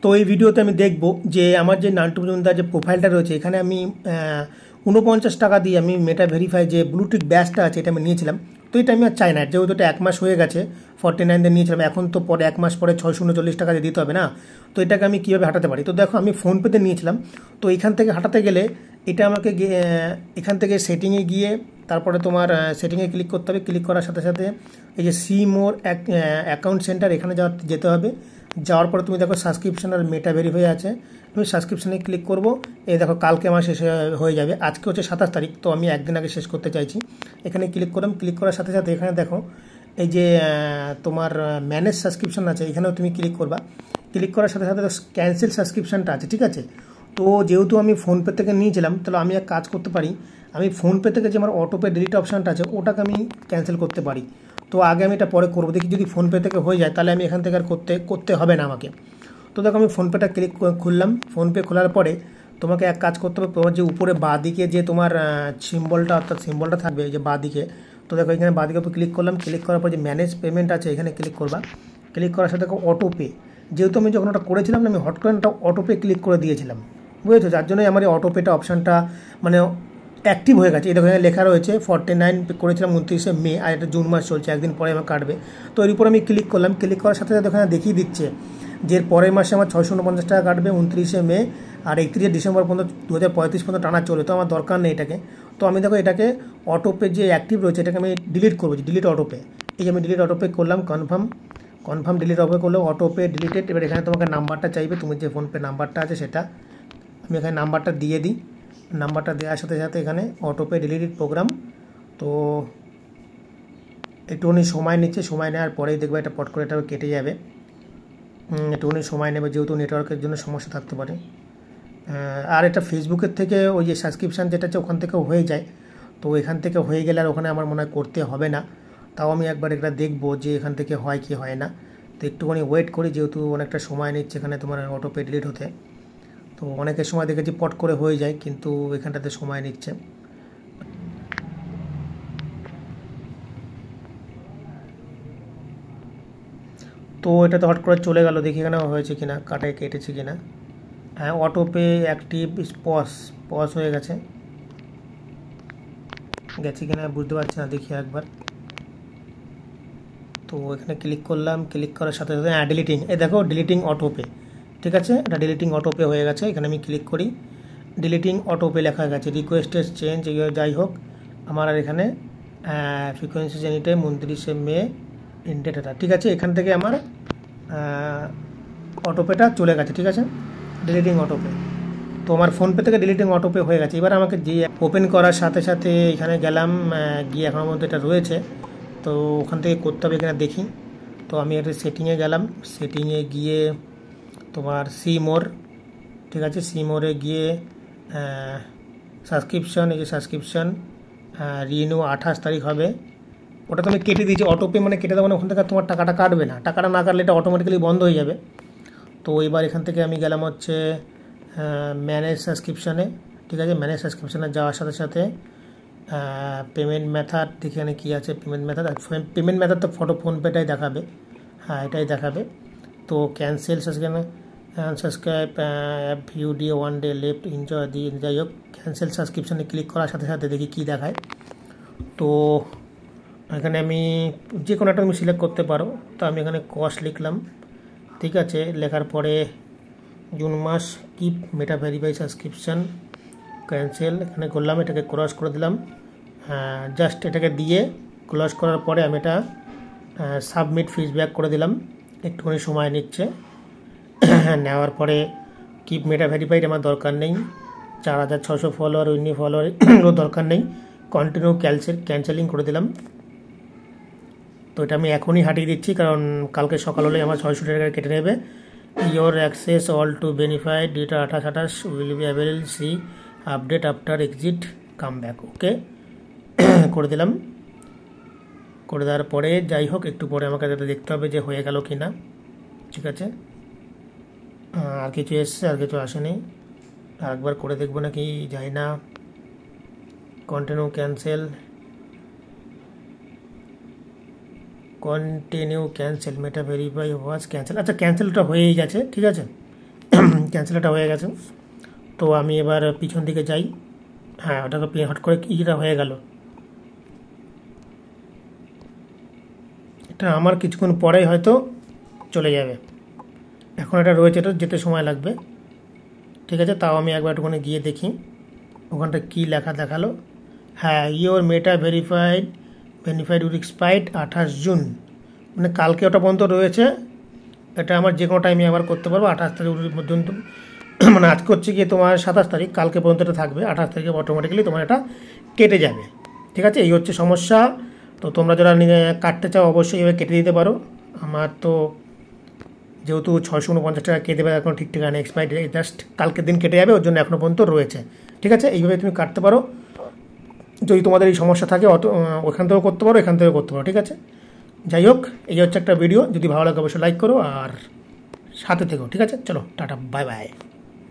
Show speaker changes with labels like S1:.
S1: তো এই ভিডিওতে আমি দেখব যে আমার যে নান্টু মজুমদার যে প্রোফাইলটা রয়েছে এখানে আমি 49 টাকা দিয়ে আমি মেটা ভেরিফাই যে ব্লুটিক ব্যাচটা আছে এটা আমি নিয়েছিলাম। তো এটা আমি আর চাই না, যেহেতু এটা 1 মাস হয়ে গেছে 49 দিয়ে নিয়েছিলাম, এখন তো পরে 1 মাস পরে 639 টাকা দিয়ে দিতে হবে না। তো এটাকে আমি কীভাবে হাঁটাতে পারি? তো দেখো আমি ফোনপেতে নিয়েছিলাম, তো এখান থেকে হাঁটাতে গেলে এটা আমাকে এখান থেকে সেটিংয়ে গিয়ে তারপরে তোমার সেটিংয়ে ক্লিক করতে হবে। ক্লিক করার সাথে সাথে এই যে সি মোর অ্যাকাউন্ট সেন্টার এখানে যেতে হবে। যাওয়ার পরে তুমি দেখো সাবস্ক্রিপশন আর মেটা ভেরিফাই আছে, আমি সাবস্ক্রিপশানে ক্লিক করব। এই দেখো কালকে আমার শেষ হয়ে যাবে, আজকে হচ্ছে 27 তারিখ, তো আমি একদিন আগে শেষ করতে চাইছি। এখানে ক্লিক করলাম, ক্লিক করার সাথে সাথে এখানে দেখো এই যে তোমার ম্যানেজ সাবস্ক্রিপশন আছে, এখানেও তুমি ক্লিক করবা। ক্লিক করার সাথে সাথে ক্যান্সেল সাবস্ক্রিপশানটা আছে, ঠিক আছে। তো যেহেতু আমি ফোনপে থেকে নিয়েছিলাম, তাহলে আমি এক কাজ করতে পারি, আমি ফোনপে থেকে যে আমার অটোপে ডিলিট অপশানটা আছে ওটাকে আমি ক্যান্সেল করতে পারি। তো আগে আমি এটা পরে করবো, দেখি যদি ফোনপে থেকে হয়ে যায় তাহলে আমি এখান থেকে আর করতে হবে না আমাকে। তো দেখো আমি ফোনপেটা খুললাম। ফোনপে খোলার পরে তোমাকে এক কাজ করতে হবে, তোমার যে উপরে বাঁ দিকে যে তোমার সিম্বলটা অর্থাৎ সিম্বলটা থাকবে এই যে বাঁ দিকে, তো দেখো এখানে বাঁ দিকে উপর ক্লিক করলাম। ক্লিক করার পর যে ম্যানেজ পেমেন্ট আছে এখানে ক্লিক করবা। ক্লিক করার সাথে দেখো অটোপে, যেহেতু আমি যখন ওটা করেছিলাম না আমি হট করে ওটা অটোপে ক্লিক করে দিয়েছিলাম, বুঝেছো, যার জন্যই আমার এই অটোপেটা অপশানটা মানে অ্যাক্টিভ হয়ে গেছে। এই দেখো এখানে লেখা রয়েছে 49 করেছিলাম 29শে মে, আর এটা জুন মাস চলছে, একদিন পরে আমার কাটবে। তো এর উপর আমি ক্লিক করলাম। ক্লিক করার সাথে সাথে এখানে দেখিয়ে দিচ্ছে যে পরের মাসে আমার 649 টাকা কাটবে 29শে মে, আর 31শে ডিসেম্বর পর্যন্ত 2035 পর্যন্ত টানা চলে। তো আমার দরকার নেই এটাকে। তো আমি দেখো এটাকে অটোপে যে অ্যাক্টিভ রয়েছে এটাকে আমি ডিলিট করবো, ডিলিট অটোপে। এই যে আমি ডিলিট অটোপে করলাম, কনফার্ম ডিলিট অটোপে করলে অটোপে ডিলিটেড। এবার এখানে তোমাকে নাম্বারটা চাইবে, তুমি যে ফোনপে নাম্বারটা আছে সেটা আমি এখানে নাম্বারটা দিয়ে দিই। নাম্বারটা দেওয়ার সাথে সাথে এখানে অটোপে ডিলিটেড প্রোগ্রাম। তো একটুখানি সময় নিচ্ছে, সময় নেওয়ার পরেই দেখবে এটা পট করে এটা কেটে যাবে। একটুখানি সময় নেবে, যেহেতু নেটওয়ার্কের জন্য সমস্যা থাকতে পারে। আর এটা ফেসবুকের থেকে ওই যে সাবস্ক্রিপশান যেটা আছে ওখান থেকেও হয়ে যায়। তো এখান থেকে হয়ে গেলে আর ওখানে আমার মনে হয় করতে হবে না। তাও আমি একবার এটা দেখবো যে এখান থেকে হয় কি হয় না। তো একটুখানি ওয়েট করি, যেহেতু অনেকটা সময় নিচ্ছে এখানে তোমার অটোপে ডিলিট হতে। তো অনেকের সময় দেখেছি পট করে হয়ে যায়, কিন্তু এখানটাতে সময় নিচ্ছে। তো এটা তো হট করে চলে গেল, দেখি এখানে হয়েছে কিনা, কাটায় কেটেছে কিনা। হ্যাঁ, অটোপে অ্যাক্টিভ পজ হয়ে গেছে কিনা বুঝতে পারছি না, দেখি একবার। তো এখানে ক্লিক করলাম, ক্লিক করার সাথে সাথে ডিলিটিং, এই দেখো ডিলিটিং অটোপে, ঠিক আছে, এটা ডিলিটিং অটোপে হয়ে গেছে। এখানে আমি ক্লিক করি, ডিলিটিং অটোপে লেখা গেছে, রিকোয়েস্টেড চেঞ্জ, যাই হোক আমার আর এখানে ফ্রিকোয়েন্সি এনিটাইম 29শে মে ইনডেটা, ঠিক আছে। এখান থেকে আমার অটোপেটা চলে গেছে, ঠিক আছে, ডিলিটিং অটোপে। তো আমার ফোনপে থেকে ডিলিটিং অটোপে হয়ে গেছে। এবার আমাকে যে ওপেন করার সাথে সাথে এখানে গেলাম, গিয়ে এখনের মধ্যে এটা রয়েছে, তো ওখান থেকে করতে হবে কিনা দেখি। তো আমি একটা সেটিংয়ে গেলাম, সেটিংয়ে গিয়ে তোমার সি মোর, ঠিক আছে, সি মোরে গিয়ে সাবস্ক্রিপশন, এই যে সাবস্ক্রিপশন রিনিউ 28 তারিখ হবে, ওটা তো আমি কেটে দিয়েছি। অটোপে মানে কেটে দেবো না, ওখান থেকে তোমার টাকাটা কাটবে না, টাকাটা না কাটলে এটা অটোমেটিক্যালি বন্ধ হয়ে যাবে। তো এবার এখান থেকে আমি গেলাম হচ্ছে ম্যানেজ সাবস্ক্রিপশানে, ঠিক আছে। ম্যানেজ সাবস্ক্রিপশানে যাওয়ার সাথে সাথে পেমেন্ট মেথড, এখানে কী আছে পেমেন্ট মেথড, তো ফোনপেটাই দেখাবে, হ্যাঁ এটাই দেখাবে। তো cancel subscribe app view D 1 day left enjoy দিয়ে, যাই হোক ক্যান্সেল সাবস্ক্রিপশানে ক্লিক করার সাথে সাথে দেখি কী দেখায়। তো এখানে আমি যে কোনো একটা তুমি সিলেক্ট করতে পারো। তো আমি এখানে কস্ট লিখলাম, ঠিক আছে। লেখার পরে জুন মাস কিপ মেটা ভেরিফাই সাবস্ক্রিপশান ক্যান্সেল এখানে করলাম, এটাকে ক্রস করে দিলাম। জাস্ট এটাকে দিয়ে ক্লোজ করার পরে আমি এটা সাবমিট ফিডব্যাক করে দিলাম, একটুখানি সময় নিচ্ছে। নেওয়ার পরে কিপ মেটা ভেরিফাইড আমার দরকার নেই, 4600 ফলোয়ার উইনি ফলোয়ার এগুলো দরকার নেই, কন্টিনিউ ক্যান্সেলিং করে দিলাম। তো এটা আমি এখনই হাঁটিয়ে দিচ্ছি, কারণ কালকে সকাল হলে আমার 600 টাকা কেটে নেবে। Your access all to benefit data 28 will be available, see update after exit come back, okay করে দিলাম। করে দেওয়ার পরে যাই হোক একটু পরে আমাকে যাতে দেখতে হবে যে হয়ে গেল কি না, ঠিক আছে। আর কিছু এসছে, আর কিছু আসেনি, আরেকবার করে দেখবো নাকি যাই না। কন্টিনিউ ক্যান্সেল মেটা ভেরিফাই ওয়াজ ক্যান্সেল, আচ্ছা ক্যান্সেলটা হয়েই গেছে, ঠিক আছে। ক্যান্সেলটা হয়ে গেছে। তো আমি এবার পিছন দিকে যাই। হ্যাঁ, ওটা তো হট করে ইটা হয়ে গেল। এটা আমার কিছুক্ষণ পরেই হয়তো চলে যাবে। এখন এটা রয়েছে, এটা যেতে সময় লাগবে। ঠিক আছে, তাও আমি একবার একটুখানি গিয়ে দেখি ওখানটা কী লেখা দেখালো। হ্যাঁ, your meta verified will expired 28 June, মানে কালকে ওটা পর্যন্ত রয়েছে। এটা আমার যে কোনো টাইমে আবার করতে পারবো 28 তারিখ পর্যন্ত। মানে আজকে হচ্ছে গিয়ে তোমার 27 তারিখ, কালকে পর্যন্ত এটা থাকবে। 28 তারিখে অটোমেটিক্যালি তোমার এটা কেটে যাবে। ঠিক আছে, এই হচ্ছে সমস্যা। তো তোমরা যারা কাটতে চাও অবশ্যই এভাবে কেটে দিতে পারো। আমার তো যেহেতু 649 টাকা কেটে দেবে, এখন ঠিক ঠিকানা এক্সপায়ার্ড, জাস্ট কালকের দিন কেটে যাবে, ওর জন্য এখনও পর্যন্ত রয়েছে। ঠিক আছে, এইভাবে তুমি কাটতে পারো। যদি তোমাদের এই সমস্যা থাকে ওখান থেকেও করতে পারো, এখান থেকেও করতে পারো। ঠিক আছে, যাই হোক, এই হচ্ছে একটা ভিডিও। যদি ভালো লাগে অবশ্যই লাইক করো আর সাথে থেকো। ঠিক আছে, চলো টাটা, বাই বাই।